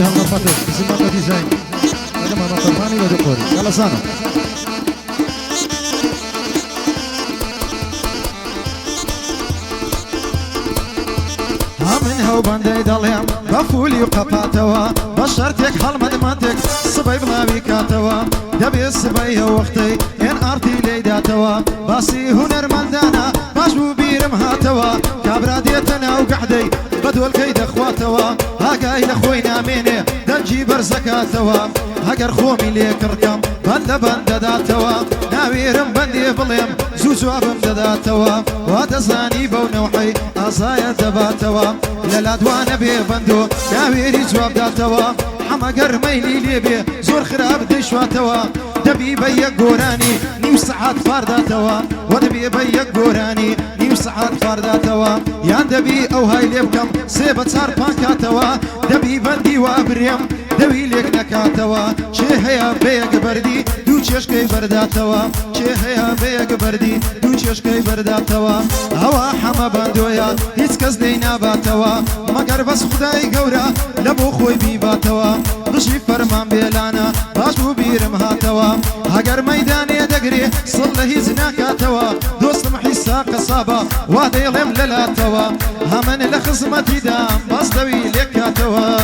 هلا فتح زمان ديزاين انا ما طرماني ولا قوري يلا سانا منها وبندي دليم بفولي وقفاتوا بشرتك حلمدمتك صبي بغابي كاتوا دبي الصبي وقتي ان ارتي ليداتوا باسي هنر مندانا باشبو بيرم هاتوا كابراديتنا وقحدي بدو الكيد اخواتوا هاقاي لخوينا ميني دنجي برزكاتوا هاقر خومي ليك ركم بند داتوا ناويرم بندي بليم زوزوابم داتوا وادزاني بونوحي أصايا دباتوا للادوان بي بندو ناويري جواب داتوا حمقر ميلي ليبي زور خراب دشواتوا دبي بيك قوراني نيو ساعات فارداتوا ودبي بيك قوراني نيو ساعات فارداتوا يان دبي او هاي ليبكم سيبت صار بانكاتوا دبي بندي وابريم دوي ليك نكاتوا چه هيا بيك بردي دو چشكي برداتوا چه هيا بيك بردي دو چشكي برداتوا هوا حما بندويا هيڅ کس دینا باتوا مگر بس خدای گورا لبو خوي بي باتوا بشي فرمان بيلانا باش بو بيرم هاتوا هگر ميدان دقري صلى زناكاتوا دوست محيسا قصابة واديلم للاتوا همن لخصمتي دام بس دوي ليكاتوا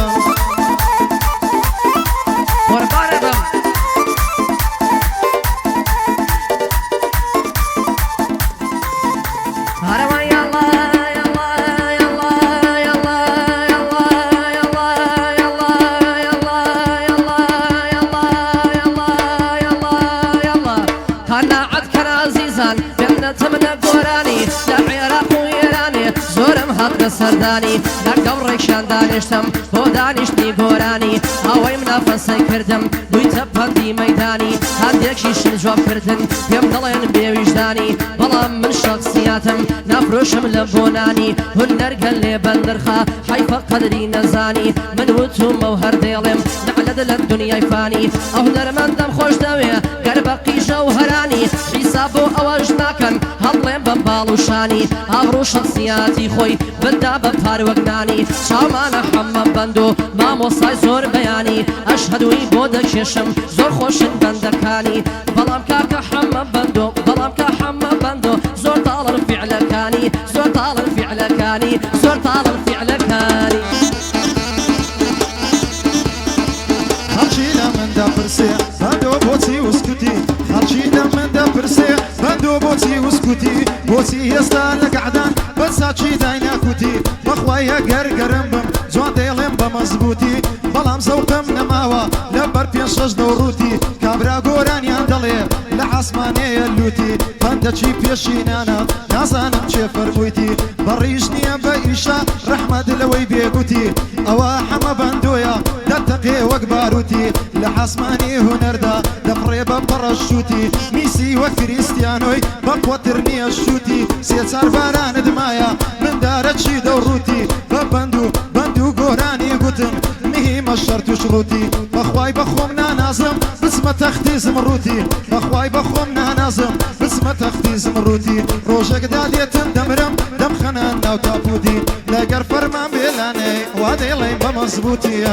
سرداني لقم ريكشان دانشتم هو دانشتني قوراني هاوي منافسي كردم دوي تبندي ميداني هاديك شيشن جواب كردن يم دلين بوجداني بلام من شخصياتم نفروشم لبوناني هنر قلي بندرخا حيفا قدري نزاني من وتو موهر ديلم نعلد للدنيا يفاني او هنر من دم خوش دوي قربقي جوهراني حسابو اوجناكن هضلين ببالوشاني ابرو شخصياتي خوي بدا ببار وقناني شامانا حمام بندو ما موصاي زور بياني اشهدوي بودك ششم زور خوشن بندكاني بلام كاكا حمام بندو بلام كا حمام بندو زور طال فعلكاني زور طال فعلكاني زور طال فعلكاني خرجينا من دبرسي بندو بوتي وسكتي خرجينا من دبرسي بندو بوتي وسكتي بوتي يستان لقعدان بساتشي داينا كوتي بخوايا قرقرم بم زوان ديلم بمزبوطي بلام زوقم نماوا لبر بيشش دوروتي كابرا قوراني اندلي لعسماني اللوتي فندشي بيشينانا نازانم چه فرمويتي بريشني بايشا رحمد لوي بيقوتي اوا حما بندويا دتقي وقباروتي لعسماني هنردا دقريبا برشوتي ميسي وكريستيانوي بقوترني الشوتي سيتسار باران دمايا من دارتشي دوروتي بندو قوراني قوتن مهي الشرط وشروطي بخواي بخومنا نازم بس ما تختي زمروتي بخواي بخومنا نازم بس ما تختي زمروتي روجك داديتن دمرم دم خنانا وتابودي لاقر فرمان بيلاني وادي لين بمزبوطي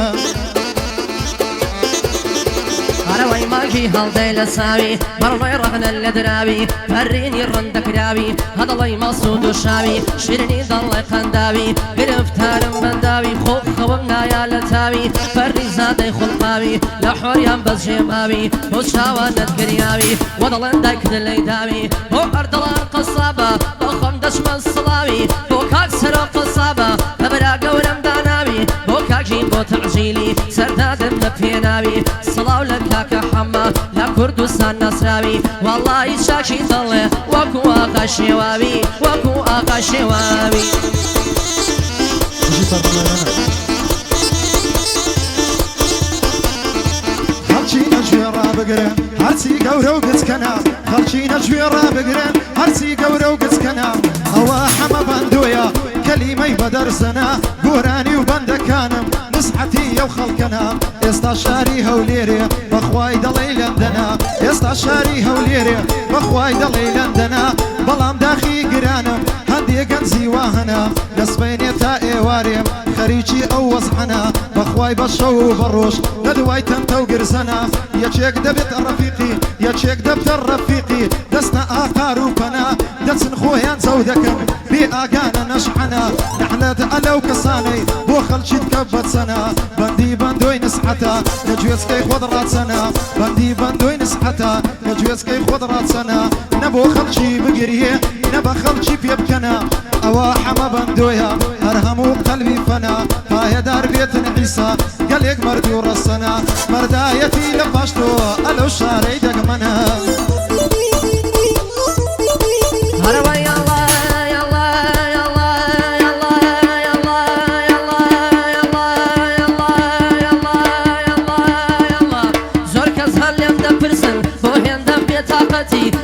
أنا وي ماجي هالدي لساوي مرضي رهن الدراوي فريني الرندك راوي هذا الله مصود وشاوي شيرني ضل قنداوي قرفتار بنداوي خوخ خومنا يا لتاوي فري زادي خلقاوي لحوريان بس جيماوي وشاوى نتقرياوي وضل دايك دليداوي هو أرض القصابة وخم دشم الصلاوي هو كاكسر القصابة فبرا قولم داناوي هو كاكجين بو تعجيلي سرداد بنفيناوي صلاو لك كحما لا كردستان نصراوي والله شاكي ضل وكو آقا شواوي وكو آقا شواوي خلچينا جويرا بقرن هرسي قورو قسكنا خلچينا جويرا بقرن هرسي قورو قسكنا هوا حما بندويا كلمة بدرسنا قوراني وبندكانم نصحتي وخلقنا استشاري هوليري بخواي دلي لندنا استشاري هوليري بخواي دلي لندنا بلام داخي قرانم هندي قنزي واهنا نصبيني تا ايواريم خەریکی ئەو وەزحەنە بەخوای بەشە و بەڕۆژ لە دوای تەمتە و گرزەنە یەکێک دەبێت ڕەفیقی یەکێک دەبتە ڕەفیقی دەستە ئاقار و پەنا دەچن خۆیان چەو دەکەن بێ ئاگانە نەشحەنە نەحلەت ئەلەو کەسانەی بۆ خەڵکی بکە بەچەنە بەندی بەندۆی نسحەتە لە گوێچکەی خۆت ڕاچەنە بەندی بەندۆی نسحەتە لە گوێچکەی خۆت ڕاچەنە نە بۆ خەڵکی بگریێ نە بە خەڵکی پێ بکەنە ئەوە حەمە بەندۆیە هەر هەموو قەلبی فەنا پایەدار بێتن عیسا گەلێک مەردی و ڕەسەنە مەردایەتی لە پاشتۆ ئەلەو شارەی دەگمەنە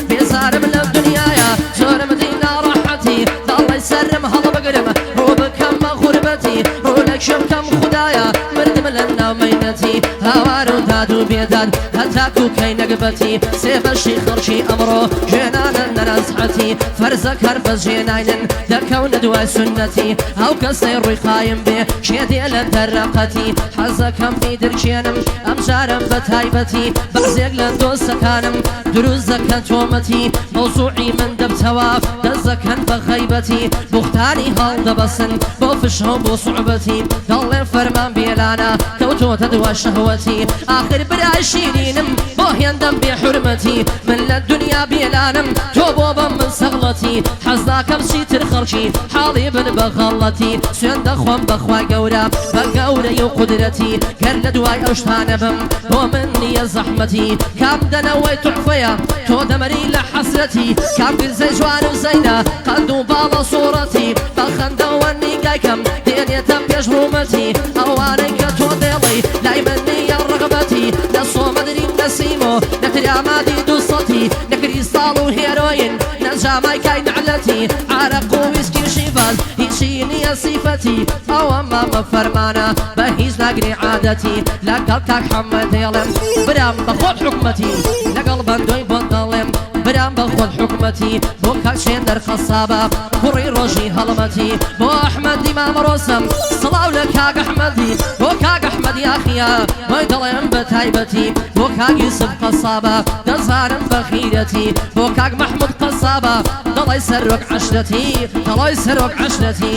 بێزارم لەم دنیاە زۆرم دینا ڕاحەتی داڵی سەرم هەڵ بگرم ڕۆ بکەم بە غوربەتی ڕۆ لە کێوکەم خوددایە مردم لە ناومەینەتی هاوار و داد و بێداد هەتاکو کەی نەگبەتی سێ بەشی خەڵکی ئەمڕۆ ژێنانن نەرازحەتی فەرزە کەر بەژێناینن دەکەونە دوای سونەتی ئەو کەسەی ڕووی قایم بێ شێدێ لە دەرەقەتی حەزەکەم پێی درکێنم ئەم جارم بە تایبەتی بەعزێک لە دۆستەکانم دروست دەکەن تۆمەتی مەوزوعی من دەبتەوە دەست دەکەن بە غەیبەتی بوختانی هەڵدەبەسن بۆ فشە و بۆ سوعبەتی دەڵێن فەرمان بێلانە کەوتۆتە دوای شەهوەتی ئاخر برای شیرینم بۆ هێندەم بێ حورمەتی من لە دنیا بێلانم تۆ بۆ بەم من سەغڵەتی حەز داکەم چیتر خەڵکی حاڵی بن بە غەڵەتی سوێن دەخۆم بەخوای گەورە بە گەورەی و قودرەتی گەر لە دوای ئەو شتانە بم بۆ من نییە زەحمەتی کام دەنەوەی توحفەیە تۆ دەمەری لە حەسرەتی کام گرزەی جوان و زەینە قەند و باڵە سوورەتی بە خەندەوە نیگایکەم دێنێتە پێش ڕوومەتی ئەوانەی کە تۆ دێڵی لای من نییە ڕغبەتی لە سۆمەدریم نەسیمۆ لە ترامادی دووسەتی لە کریستاڵ و هێرۆین لە جامایکای نعلەتی عارەق و ویسکی شیڤاز هیچی نییە سیفەتی ئەوە مامە فەرمانە بە هیچ ناگری عادەتی لەگەڵ کاک حەمەد دێڵێم برام بە خۆت حکومەتی لەگەڵ بەندۆی بۆ دەڵێم برام بە خۆت حکومەتی بۆ کاکشێن دەرخەسابە کوڕی ڕۆژی هەڵمەتی بۆ ئەحمەدی مامەڕۆسم سڵاو لە کاک ئەحمەدی بۆ کاک ئەحمەدی ئاخیا بۆی دەڵێم بە تایبەتی بۆ کاک یوسف قەسابە دەزانم بە خیرەتی بۆ کاک مەحموود قەسابە دەڵی سەرۆک عەشرەتی دەڵی سەرۆک عەشرەتی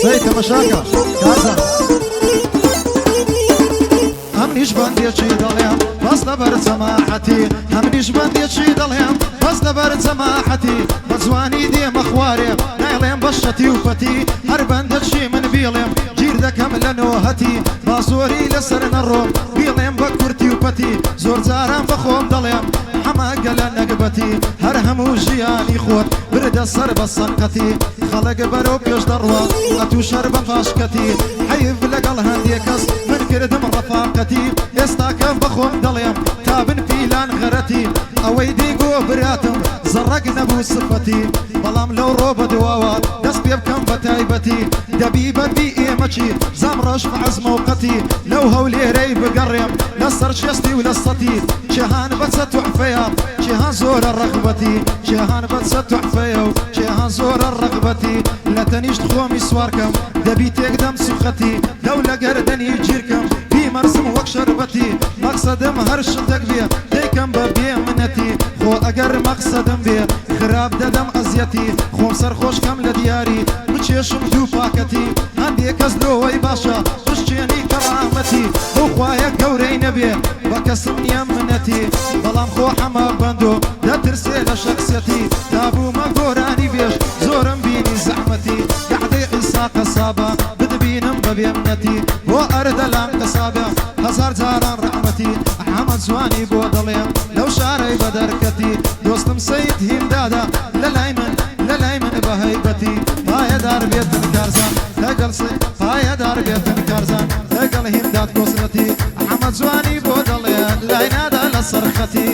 سەی تەمەشاکە کازە ئەمنیش بەندێکی دەڵێم بەس لەبەر جەماعەتی ئەمنیش بەندێکی دەڵێم بەس لەبەر جەماعەتی بە جوانی دێمە خوارێ نایڵێم بە شەتی و پەتی هەر بەندەچی من بیڵێم گیر دەکەم لە نۆهەتی با زۆری لەسەر نەڕۆم بیڵێم بە کورتی و پەتی زۆر جاران بە خۆم دەڵێم حەماگە لە نەگبەتی هەر هەموو ژیانی خۆت بردە سەر بە سەنقەتی خەڵک بەرەو پێش دەڕوە ئەتو شەر بە پاشکەتی حەیف لەگەڵ هەندێک کەس من کردم ڕەفاقەتی ئێستا کە بە خۆم دەڵێم تا بن پیلان غەرەتی ئەوەی دیگۆ براتم زەڕەک نەبوو سفەتی بەڵام لەو ڕۆ بەدواوە دەست پێ بکەم بە تایبەتی دەبی بەربی ئێمەچی زەم ڕەش حەز موقەتی لەو هەولێرەی بگەڕێم لەسەر شێستی و لە سەتی جێهان بەچە توحفەیە جێهان زۆرە ڕەغبەتی جێهان بەچە توحفەیە و جێهان زۆرە ڕەغبەتی لە تەنیشت خۆمی سوارکەم دەبی تێکدەم سوخەتی لەو لە گەردەنی گیرکەم بیمەرزم وەک شەربەتی مەقسەدم هەر شتێک بێ دەیکەم بە بێمنەتی خۆ ئەگەر مەقسەدم بێ خراپ دەدەم ئەزیەتی خۆم سەرخۆشکەم لە دیاری بچێشم دوو پاکەتی هەندێک کەس لۆوەی باشە پشتێنی کەڕامەتی بۆ خوایە گەورەی نەبێ بە کەسم نییە منەتی بەڵام خۆ حەمە بەندۆ دەترسێ لە شەخسەتی تابوومە گۆرانی بێش زۆرم بینی زەحمەتی گەعدەی عیسا قەسابە بدبینم بە بێمنەتی بۆ ئەردەلام قەسابە هەزار جاران ڕەحمەتی ئەحمەد جوانی بۆ دەڵێم لەو شارەی بە دەرکەتی دۆستم سەید هیندادا لە لای من بە هەیبەتی پایەدار بێتن کارزان لەگەڵ پایەدار بێتن کارزان لەگەڵ هینداد کۆسنەتی ئەحمەد جوانی بۆ دەڵێ لای نادا لە سەرخەتی